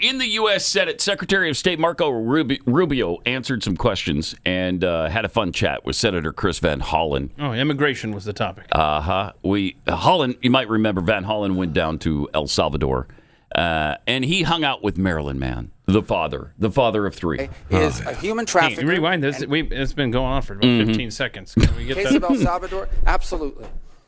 in the U.S. Senate, Secretary of State Marco Rubio answered some questions and had a fun chat with Senator Chris Van Hollen. Oh, immigration was the topic. Hollen, you might remember Van Hollen went down to El Salvador, and he hung out with Maryland Man, the father of three. Is a human trafficker. Hey, rewind this. It's been going on for about 15 seconds. Can we get Case that? of El Salvador?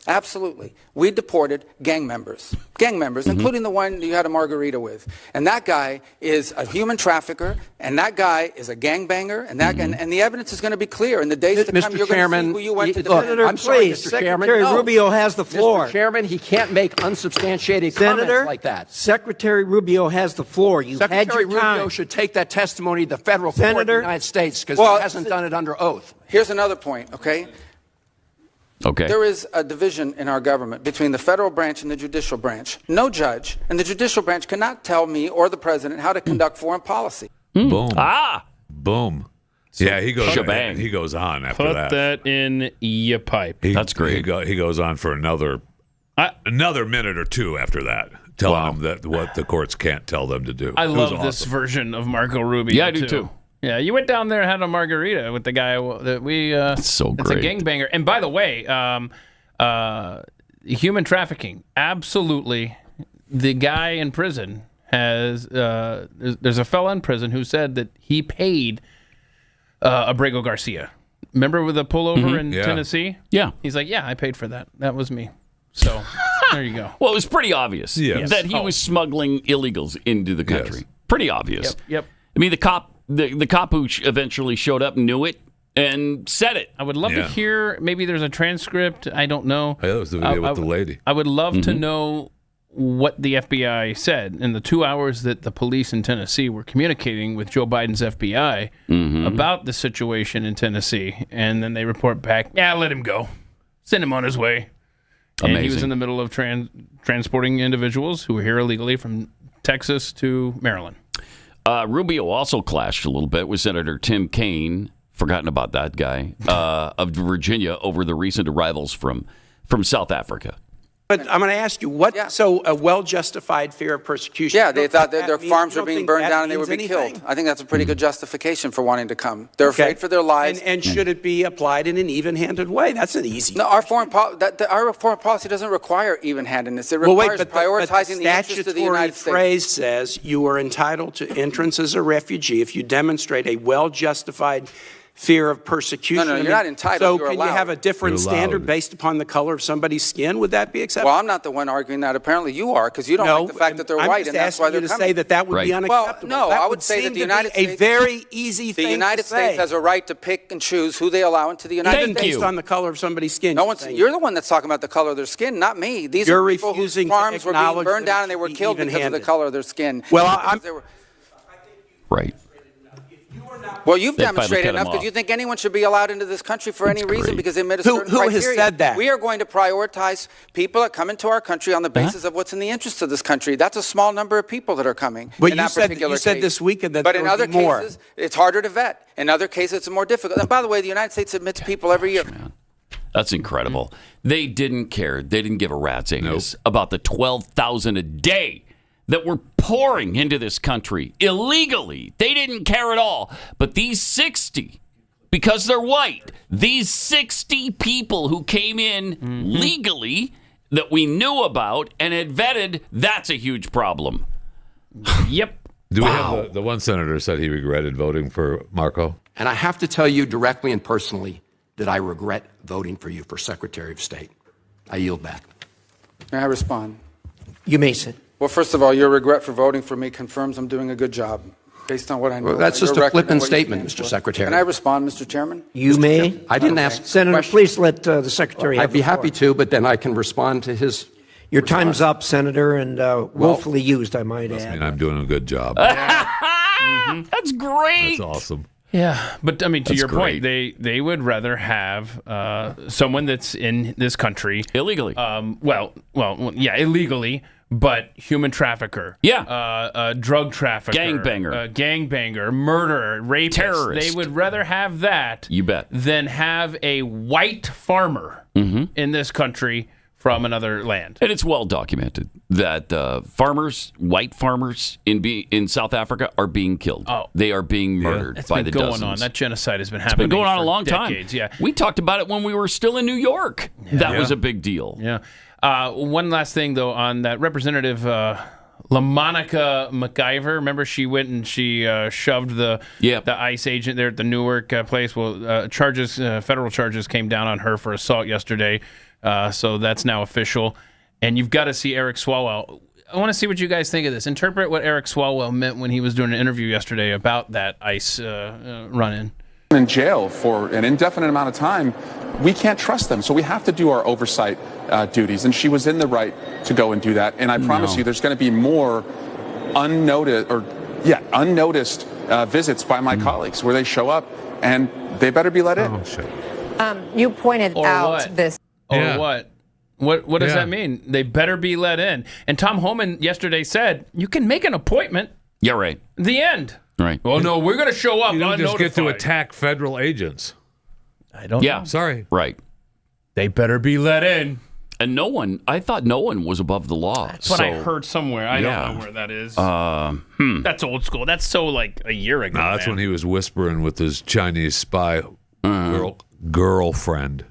Absolutely. We deported gang members, including the one you had a margarita with. And that guy is a human trafficker, and that guy is a gangbanger, and and the evidence is going to be clear. In the days to come, you're going to see who you went to defend. Senator, please, Secretary Rubio has the floor. Mr. Chairman, he can't make unsubstantiated comments like that. Secretary Rubio has the floor. Secretary Rubio should take that testimony to the federal court in the United States because he hasn't done it under oath. Here's another point, okay? There is a division in our government between the federal branch and the judicial branch. No judge in the judicial branch cannot tell me or the president how to conduct foreign policy. Boom. Boom. So yeah, he goes on after that. Put that in your pipe. That's great. He goes on for another minute or two after that, telling them that what the courts can't tell them to do. I love this version of Marco Rubio. Yeah, I do too. Yeah, you went down there and had a margarita with the guy that we. It's so great. It's a gangbanger. And by the way, human trafficking, absolutely. The guy in prison has. There's a fella in prison who said that he paid Abrego Garcia. Remember with the pullover in Tennessee? Yeah. He's like, yeah, I paid for that. That was me. So there you go. Well, it was pretty obvious that he was smuggling illegals into the country. Yes. Pretty obvious. Yep. I mean, the cop who eventually showed up knew it and said it. I would love to hear, maybe there's a transcript. I don't know. Yeah, that was the video with the lady. I would love to know what the FBI said in the 2 hours that the police in Tennessee were communicating with Joe Biden's FBI about the situation in Tennessee. And then they report back, let him go. Send him on his way. Amazing. And he was in the middle of transporting individuals who were here illegally from Texas to Maryland. Rubio also clashed a little bit with Senator Tim Kaine, forgotten about that guy, of Virginia over the recent arrivals from South Africa. But I'm going to ask you, so a well-justified fear of persecution? Yeah, they thought that their farms were being burned down and they would be killed. I think that's a pretty good justification for wanting to come. They're afraid for their lives. And should it be applied in an even-handed way? That's an easy. No, our foreign policy doesn't require even-handedness. It requires prioritizing the interests of the United States. The phrase says you are entitled to entrance as a refugee if you demonstrate a well-justified fear of persecution. No, you're not entitled. So you're can you have a different standard based upon the color of somebody's skin? Would that be acceptable? Well, I'm not the one arguing that. Apparently you are, because you don't like the fact that they're white, and that's why they're coming. I'm just asking you to say that would be unacceptable. Well, no, I would say that the United States, a very easy thing the United States has a right to pick and choose who they allow into the United States. Based on the color of somebody's skin. You're the one that's talking about the color of their skin, not me. These are people whose farms were being burned down and they were killed because of the color of their skin. Well, right. Well, you've demonstrated enough because you think anyone should be allowed into this country for any reason because they met a certain criteria. Who has said that? We are going to prioritize people that come into our country on the basis of what's in the interest of this country. That's a small number of people that are coming. But you said this weekend that there would be more. But in other cases, it's harder to vet. In other cases, it's more difficult. And by the way, the United States admits people every year. Man. That's incredible. They didn't care. They didn't give a rat's anus about the 12,000 a day that were pouring into this country illegally. They didn't care at all. But these 60, because they're white, these 60 people who came in legally that we knew about and had vetted, that's a huge problem. Yep. Do we have the one senator said he regretted voting for Marco? And I have to tell you directly and personally that I regret voting for you for Secretary of State. I yield back. May I respond? You may sit. Well, first of all, your regret for voting for me confirms I'm doing a good job, based on what I know. Well, that's just a flippant statement, Mr. Secretary. Can I respond, Mr. Chairman? You may. I didn't ask. Senator, please let the Secretary have I'd be the floor. happy to, but then I can respond to his... Your time's up, Senator, and willfully used, I might add. I mean, I'm doing a good job. That's great. That's awesome. Yeah, but I mean, to your point, they would rather have someone that's in this country illegally. Illegally, but human trafficker, drug trafficker, gangbanger, murderer, rapist. Terrorist. They would rather have that. You bet. Than have a white farmer in this country from another land. And it's well documented that farmers, white farmers in South Africa, are being killed. Oh. They are being murdered That's by been the going dozens. on. That genocide has been happening. It's been going on for a long decades. time. Yeah, we talked about it when we were still in New York. That was a big deal. yeah. One last thing though on that Representative LaMonica McIver. Remember, she went and she shoved the ICE agent there at the Newark place. Well, federal charges came down on her for assault yesterday. So that's now official. And you've got to see Eric Swalwell. I want to see what you guys think of this. Interpret what Eric Swalwell meant when he was doing an interview yesterday about that ICE run-in. In jail for an indefinite amount of time, we can't trust them. So we have to do our oversight duties. And she was in the right to go and do that. And I promise you, there's going to be more unnoticed visits by my colleagues where they show up and they better be let in. Oh, shit. You pointed out this. Or what? What does that mean? They better be let in. And Tom Homan yesterday said, you can make an appointment. Yeah, right. The end. Right. Well, no, we're going to show up. You don't just get to unnotified. attack federal agents. I don't know. Sorry. Right. They better be let in. And I thought no one was above the law. That's what I heard somewhere. I don't know where that is. That's old school. That's so like a year ago. No, that's when he was whispering with his Chinese spy girlfriend.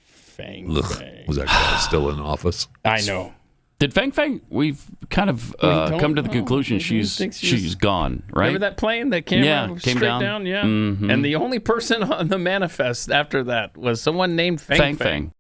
Fang. Was that guy still in office? I know. Did Fang Fang? We've kind of come to the conclusion she's gone, right? Remember that plane that came came straight down? Yeah. Mm-hmm. And the only person on the manifest after that was someone named Fang Fang.